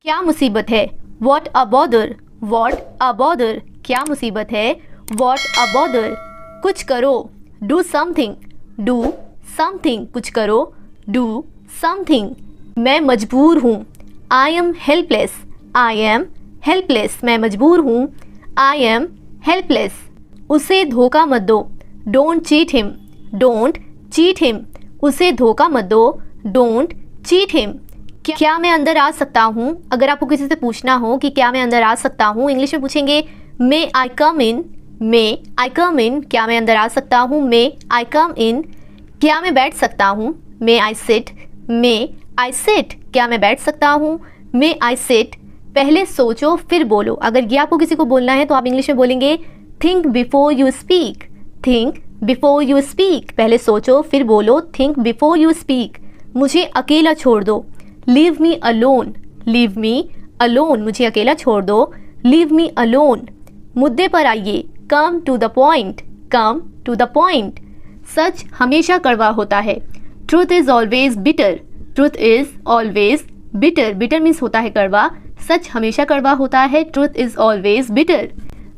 क्या मुसीबत है? What a bother. What a bother. क्या मुसीबत है? What a bother. कुछ करो. Do something. Do something. कुछ करो. Do something. मैं मजबूर हूँ. I am helpless. I am helpless. मैं मजबूर हूँ. I am helpless. उसे धोखा मत दो. Don't cheat him. Don't cheat him. उसे धोखा मत दो. Don't cheat him. क्या मैं अंदर आ सकता हूँ? अगर आपको किसी से पूछना हो कि क्या मैं अंदर आ सकता हूँ, इंग्लिश में पूछेंगे मे आई कम इन. मे आई कम इन. क्या मैं अंदर आ सकता हूँ? मे आई कम इन. क्या मैं बैठ सकता हूँ? May I sit. May I sit. क्या मैं बैठ सकता हूँ? May I sit. पहले सोचो फिर बोलो. अगर ये आपको किसी को बोलना है तो आप इंग्लिश में बोलेंगे think before you speak. Think before you speak. पहले सोचो फिर बोलो. Think before you speak. मुझे अकेला छोड़ दो. Leave me alone. Leave me alone. मुझे अकेला छोड़ दो. Leave me alone. मुद्दे पर आइए. Come to the point. Come to the point. सच हमेशा कड़वा होता है. Truth is always bitter. Truth is always bitter. Bitter means होता है कड़वा. सच हमेशा कड़वा होता है. Truth is always bitter.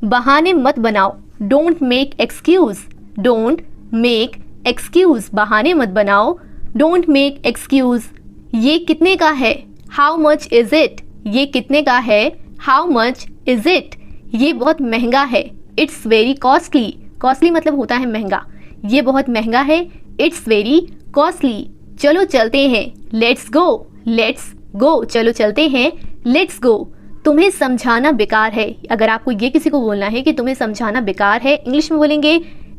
बहाने मत बनाओ. Don't make excuse. Don't make excuse. बहाने मत बनाओ. Don't make excuse. ये कितने का है? How much is it. ये कितने का है? How much is it. ये बहुत महंगा है. It's very costly. कॉस्टली मतलब होता है महंगा. ये बहुत महंगा है. It's very costly. चलो चलते हैं. Let's go. Let's go. चलो चलते हैं. Let's go. तुम्हें समझाना बेकार है. अगर आपको ये किसी को बोलना है कि तुम्हें समझाना बेकार है, इंग्लिश में बोलेंगे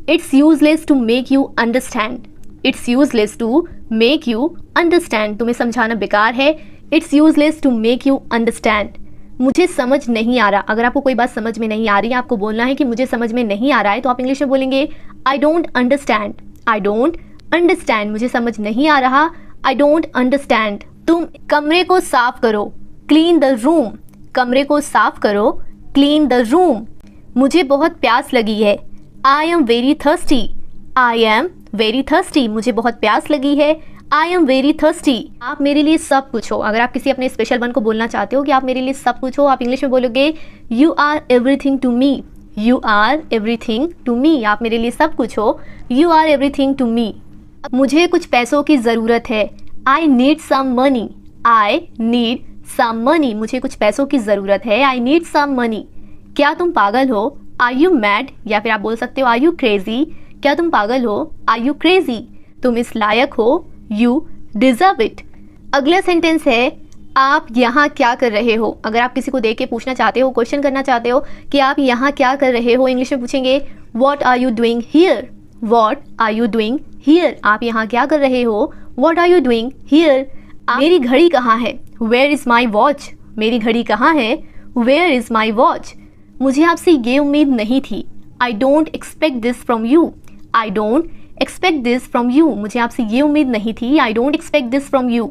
it's useless to make you understand. It's useless to make you understand. तुम्हें समझाना बेकार है. It's useless to make you understand. मुझे समझ नहीं आ रहा. अगर आपको कोई बात समझ में नहीं आ रही है, आपको बोलना है कि मुझे समझ में नहीं आ रहा है, तो आप इंग्लिश में बोलेंगे I don't understand. I don't understand. मुझे समझ नहीं आ रहा. I don't understand. तुम कमरे को साफ करो. Clean the room. कमरे को साफ करो. Clean the room. मुझे बहुत प्यास लगी है. I am very thirsty. I am very thirsty. मुझे बहुत प्यास लगी है. I am very thirsty. आप मेरे लिए सब कुछ हो. अगर आप किसी अपने स्पेशल वन को बोलना चाहते हो कि आप मेरे लिए सब कुछ हो, आप इंग्लिश में बोलोगे you are everything to me. You are everything to me. आप मेरे लिए सब कुछ हो. You are everything to me. मुझे कुछ पैसों की ज़रूरत है. I need some money. I need some money. मुझे कुछ पैसों की ज़रूरत है. I need some money. क्या तुम पागल हो? Are you mad. या फिर आप बोल सकते हो आर यू क्रेजी. क्या तुम पागल हो? Are you crazy. तुम इस लायक हो. You deserve it. अगला सेंटेंस है आप यहाँ क्या कर रहे हो. अगर आप किसी को देख के पूछना चाहते हो, क्वेश्चन करना चाहते हो कि आप यहाँ क्या कर रहे हो, इंग्लिश में पूछेंगे what are you doing here. What are you doing here. आप यहाँ क्या कर रहे हो. What are you doing here. मेरी घड़ी कहाँ है. Where is my watch. मेरी घड़ी कहाँ है. Where is my watch. मुझे आपसे ये उम्मीद नहीं थी. I don't expect this from you. I don't expect this from you. मुझे आपसे ये उम्मीद नहीं थी. I don't expect this from you.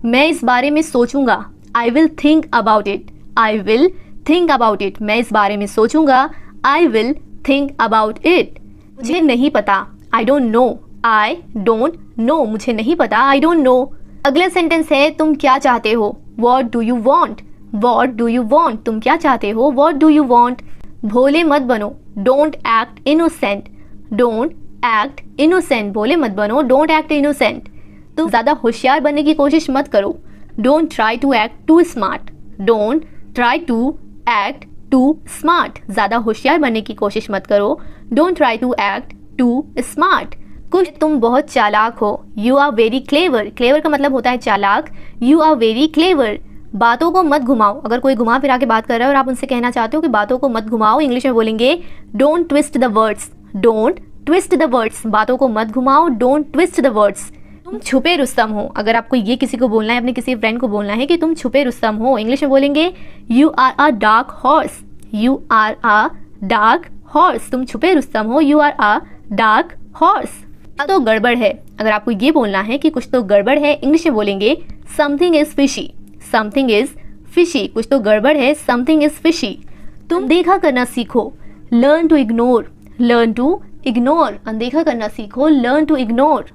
मैं इस बारे में सोचूंगा. I will think about it. I will think about it. मैं इस बारे में सोचूंगा. I will think about it. मुझे नहीं पता. I don't know. I don't know. मुझे नहीं पता. I don't know. अगला सेंटेंस है तुम क्या चाहते हो. What do you want. What do you want. तुम क्या चाहते हो. What do you want. भोले मत बनो. Don't act innocent. Don't act innocent. भोले मत बनो. Don't act innocent. तुम ज़्यादा होशियार बनने की कोशिश मत करो. Don't try to act too smart. Don't try to act too smart. ज़्यादा होशियार बनने की कोशिश मत करो. Don't try to act too smart. कुछ तुम बहुत चालाक हो. You are very clever. Clever का मतलब होता है चालाक. You are very clever. बातों को मत घुमाओ. अगर कोई घुमा फिरा के बात कर रहा है और आप उनसे कहना चाहते हो कि बातों को मत घुमाओ, इंग्लिश में बोलेंगे don't twist the words. Don't twist the words. बातों को मत घुमाओ. Don't twist the words. तुम छुपे रुस्तम हो. अगर आपको ये किसी को बोलना है, अपने किसी फ्रेंड को बोलना है कि तुम छुपे रुस्तम हो, इंग्लिश में बोलेंगे you are a dark horse. You are a dark horse. तुम छुपे रुस्तम हो. You are a dark horse. तो गड़बड़ है. अगर आपको ये बोलना है कि कुछ तो गड़बड़ है, इंग्लिश में बोलेंगे something is fishy. Something is fishy. कुछ तो गड़बड़ है. Something is fishy. तुम देखा करना सीखो. Learn to ignore. Learn to ignore. अनदेखा करना सीखो. Learn to ignore.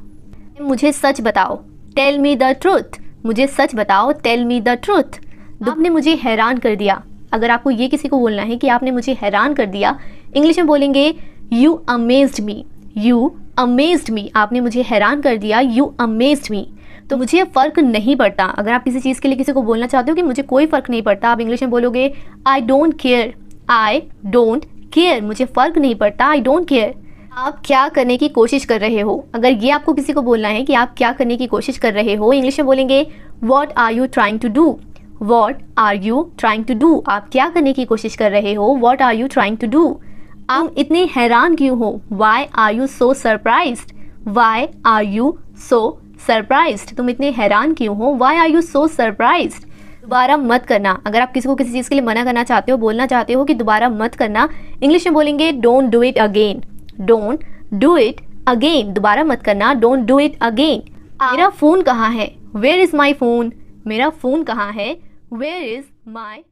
मुझे सच बताओ. Tell me the truth. मुझे सच बताओ. Tell me the truth. आपने मुझे हैरान कर दिया। अगर आपको ये किसी को बोलना है कि आपने मुझे हैरान कर दिया, इंग्लिश में बोलेंगे you amazed me. You amazed me, आपने मुझे हैरान कर दिया, यू अमेज्ड मी। तो मुझे फ़र्क नहीं पड़ता। अगर आप किसी चीज़ के लिए किसी को बोलना चाहते हो कि मुझे कोई फ़र्क नहीं पड़ता, आप इंग्लिश में बोलोगे I don't care. I don't care, मुझे फ़र्क नहीं पड़ता, आई डोंट केयर। आप क्या करने की कोशिश कर रहे हो, अगर ये आपको किसी को बोलना है कि आप क्या करने की कोशिश कर रहे हो, इंग्लिश में बोलेंगे what are you trying to do. What are you trying to do, आप क्या करने की कोशिश कर रहे हो, what are you trying to do. आप इतने हैरान क्यों हो, why are you so surprised. Why are you so surprised, तुम इतने हैरान क्यों हो, why are you so surprised. दोबारा मत करना। अगर आप किसी को किसी चीज़ के लिए मना करना चाहते हो, बोलना चाहते हो कि दोबारा मत करना, इंग्लिश में बोलेंगे don't do it again. Don't do it again, दोबारा मत करना, डोंट डू इट अगेन। मेरा फ़ोन कहाँ है, वेयर इज़ माई फ़ोन। मेरा फ़ोन कहाँ है, वेयर इज़ माई